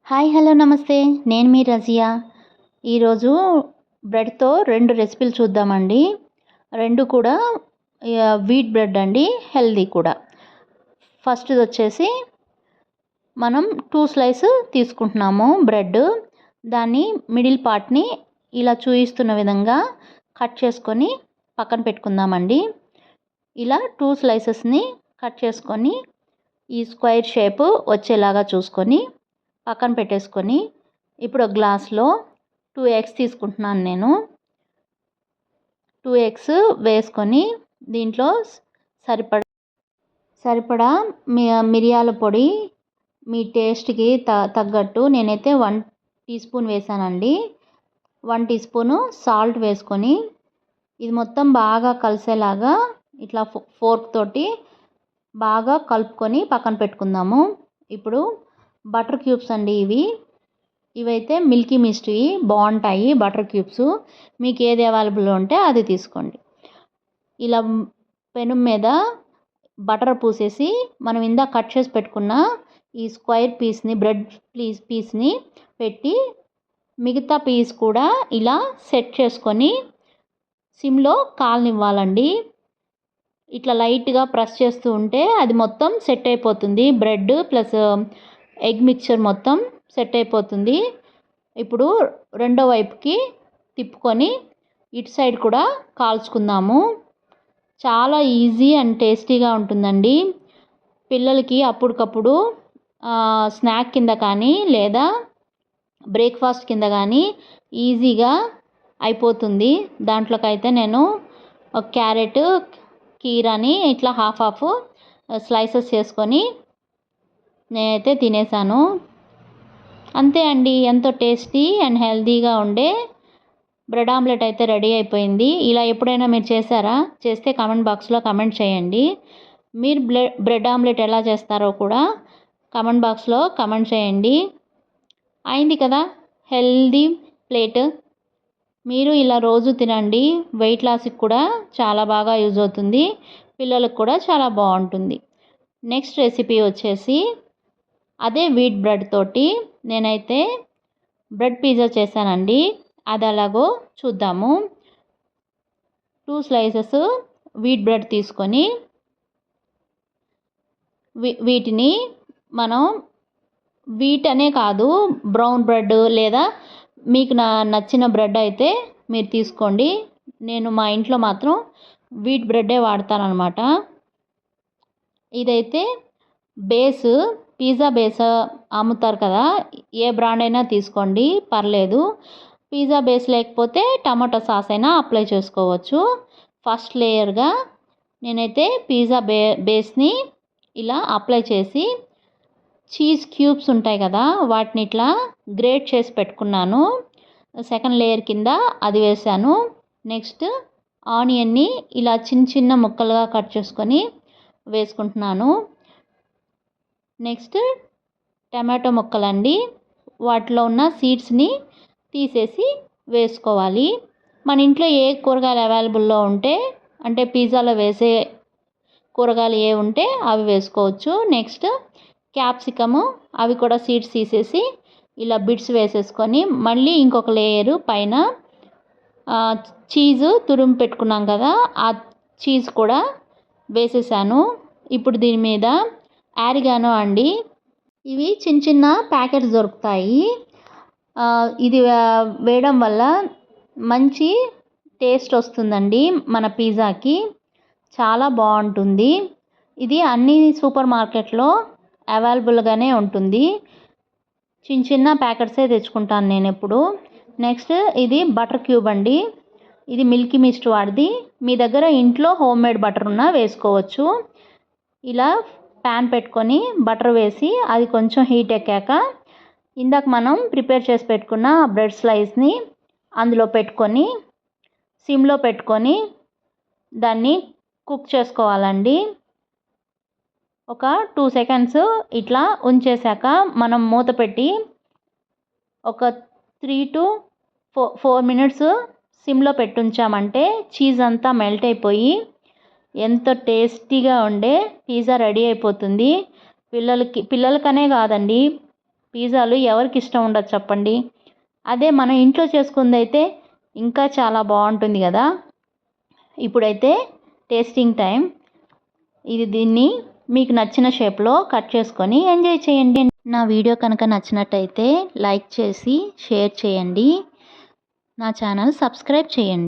Hi hello నమస్తే. నేను మీ రజియా. ఈరోజు బ్రెడ్తో 2 రెసిపీలు చూద్దామండి. 2 కూడా వీట్ బ్రెడ్ అండి, హెల్దీ కూడా. ఫస్ట్‌ది వచ్చేసి మనం 2 స్లైస్ తీసుకుంటున్నాము బ్రెడ్. దాన్ని మిడిల్ పార్ట్‌ని ఇలా చూపిస్తున్న విధంగా కట్ చేసుకొని పక్కన పెట్టుకుందామండి. ఇలా 2 స్లైసెస్‌ని కట్ చేసుకొని ఈ స్క్వేర్ షేప్ వచ్చేలాగా చూసుకొని పక్కన పెట్టేసుకొని, ఇప్పుడు ఒక గ్లాస్లో 2 ఎగ్స్ తీసుకుంటున్నాను నేను. 2 ఎగ్స్ వేసుకొని దీంట్లో సరిపడా మిరియాల పొడి మీ టేస్ట్కి తగ్గట్టు నేనైతే 1 టీ స్పూన్ వేసానండి. 1 టీ స్పూను సాల్ట్ వేసుకొని ఇది మొత్తం బాగా కలిసేలాగా ఇట్లా ఫోర్క్ తోటి బాగా కలుపుకొని పక్కన పెట్టుకుందాము. ఇప్పుడు బటర్ క్యూబ్స్ అండి ఇవైతే మిల్కీ మిస్ట్వి బాగుంటాయి బటర్ క్యూబ్స్. మీకు ఏది అవైలబుల్ ఉంటే అది తీసుకోండి. ఇలా పెనం మీద బటర్ పూసేసి మనం ఇందాక కట్ చేసి పెట్టుకున్న ఈ స్క్వేర్ పీస్ని బ్రెడ్ పీస్ని పెట్టి మిగతా పీస్ కూడా ఇలా సెట్ చేసుకొని సిమ్లో కాలనివ్వాలండి. ఇట్లా లైట్గా ప్రెస్ చేస్తూ ఉంటే అది మొత్తం సెట్ అయిపోతుంది. బ్రెడ్ ప్లస్ ఎగ్ మిక్చర్ మొత్తం సెట్ అయిపోతుంది. ఇప్పుడు రెండో వైపుకి తిప్పుకొని ఇటు సైడ్ కూడా కాల్చుకుందాము. చాలా ఈజీ అండ్ టేస్టీగా ఉంటుందండి. పిల్లలకి అప్పటికప్పుడు స్నాక్ కింద కానీ లేదా బ్రేక్ఫాస్ట్ కింద కానీ ఈజీగా అయిపోతుంది. దాంట్లోకైతే నేను ఒక క్యారెట్ కీరాని ఇట్లా హాఫ్ స్లైసెస్ చేసుకొని నేనైతే తినేసాను. అంతే అండి, ఎంతో టేస్టీ అండ్ హెల్తీగా ఉండే బ్రెడ్ ఆమ్లెట్ అయితే రెడీ అయిపోయింది. ఇలా ఎప్పుడైనా మీరు చేశారా? చేస్తే కామెంట్ బాక్స్లో కామెంట్ చేయండి. మీరు బ్రెడ్ ఆమ్లెట్ ఎలా చేస్తారో కూడా కామెంట్ బాక్స్లో కామెంట్ చేయండి. అయింది కదా హెల్తీ ప్లేట్. మీరు ఇలా రోజు తినండి. వెయిట్ లాస్కి కూడా చాలా బాగా యూజ్ అవుతుంది. పిల్లలకు కూడా చాలా బాగుంటుంది. నెక్స్ట్ రెసిపీ వచ్చేసి అదే వీట్ బ్రెడ్ తోటి నేనైతే బ్రెడ్ పిజ్జా చేశానండి. అది ఎలాగో చూద్దాము. 2 స్లైసెస్ వీట్ బ్రెడ్ తీసుకొని వీటిని మనం వీట్ అనే కాదు, బ్రౌన్ బ్రెడ్ లేదా మీకు నచ్చిన బ్రెడ్ అయితే మీరు తీసుకోండి. నేను మా ఇంట్లో మాత్రం వీట్ బ్రెడ్డే వాడతానన్నమాట. ఇదైతే పిజ్జా బేస్ అమ్ముతారు కదా, ఏ బ్రాండ్ అయినా తీసుకోండి పర్లేదు. పిజ్జా బేస్ లేకపోతే టమాటో సాస్ అయినా అప్లై చేసుకోవచ్చు. ఫస్ట్ లేయర్గా నేనైతే పిజ్జా బేస్ని ఇలా అప్లై చేసి చీజ్ క్యూబ్స్ ఉంటాయి కదా వాటిని ఇట్లా గ్రేట్ చేసి పెట్టుకున్నాను. సెకండ్ లేయర్ కింద అది వేసాను. నెక్స్ట్ ఆనియన్ని ఇలా చిన్న ముక్కలుగా కట్ చేసుకొని వేసుకుంటున్నాను. నెక్స్ట్ టమాటో ముక్కలండి, వాటిలో ఉన్న సీడ్స్ని తీసేసి వేసుకోవాలి. మన ఇంట్లో ఏ కూరగాయలు అవైలబుల్లో ఉంటే అంటే పిజ్జాలో వేసే కూరగాయలు ఏ ఉంటే అవి వేసుకోవచ్చు. నెక్స్ట్ క్యాప్సికము, అవి కూడా సీడ్స్ తీసేసి ఇలా బిట్స్ వేసేసుకొని మళ్ళీ ఇంకొక లేయరు పైన చీజు తురుము పెట్టుకున్నాం కదా ఆ చీజ్ కూడా వేసేసాను. ఇప్పుడు దీని మీద ఆరిగానో అండి, ఇవి చిన్న ప్యాకెట్స్ దొరుకుతాయి. ఇది వేయడం వల్ల మంచి టేస్ట్ వస్తుందండి మన పిజ్జాకి, చాలా బాగుంటుంది. ఇది అన్ని సూపర్ మార్కెట్లో అవైలబుల్గానే ఉంటుంది. చిన్న ప్యాకెట్సే తెచ్చుకుంటాను నేను ఎప్పుడు. నెక్స్ట్ ఇది బటర్ క్యూబ్ అండి. ఇది మిల్కీ మిస్ట్ వాడిది. మీ దగ్గర ఇంట్లో హోమ్ మేడ్ బటర్ ఉన్నా వేసుకోవచ్చు. ఇలా ప్యాన్ పెట్టుకొని బటర్ వేసి అది కొంచెం హీట్ ఎక్కాక ఇందాక మనం ప్రిపేర్ చేసి పెట్టుకున్న బ్రెడ్ స్లైస్ని అందులో పెట్టుకొని సిమ్లో పెట్టుకొని దాన్ని కుక్ చేసుకోవాలండి. ఒక 2 సెకండ్స్ ఇట్లా ఉంచేశాక మనం మూత పెట్టి ఒక 3 to 4 మినిట్స్ సిమ్లో పెట్టి ఉంచామంటే చీజ్ అంతా మెల్ట్ అయిపోయి ఎంతో టేస్టీగా ఉండే పిజ్జా రెడీ అయిపోతుంది. పిల్లలకనే కాదండి, పిజ్జాలు ఎవరికి ఇష్టం ఉండదు చెప్పండి. అదే మనం ఇంట్లో చేసుకుంది అయితే ఇంకా చాలా బాగుంటుంది కదా. ఇప్పుడైతే టేస్టింగ్ టైం. దీన్ని మీకు నచ్చిన షేప్లో కట్ చేసుకొని ఎంజాయ్ చేయండి. నా వీడియో కనుక నచ్చినట్టయితే లైక్ చేసి షేర్ చేయండి. నా ఛానల్ సబ్స్క్రైబ్ చేయండి.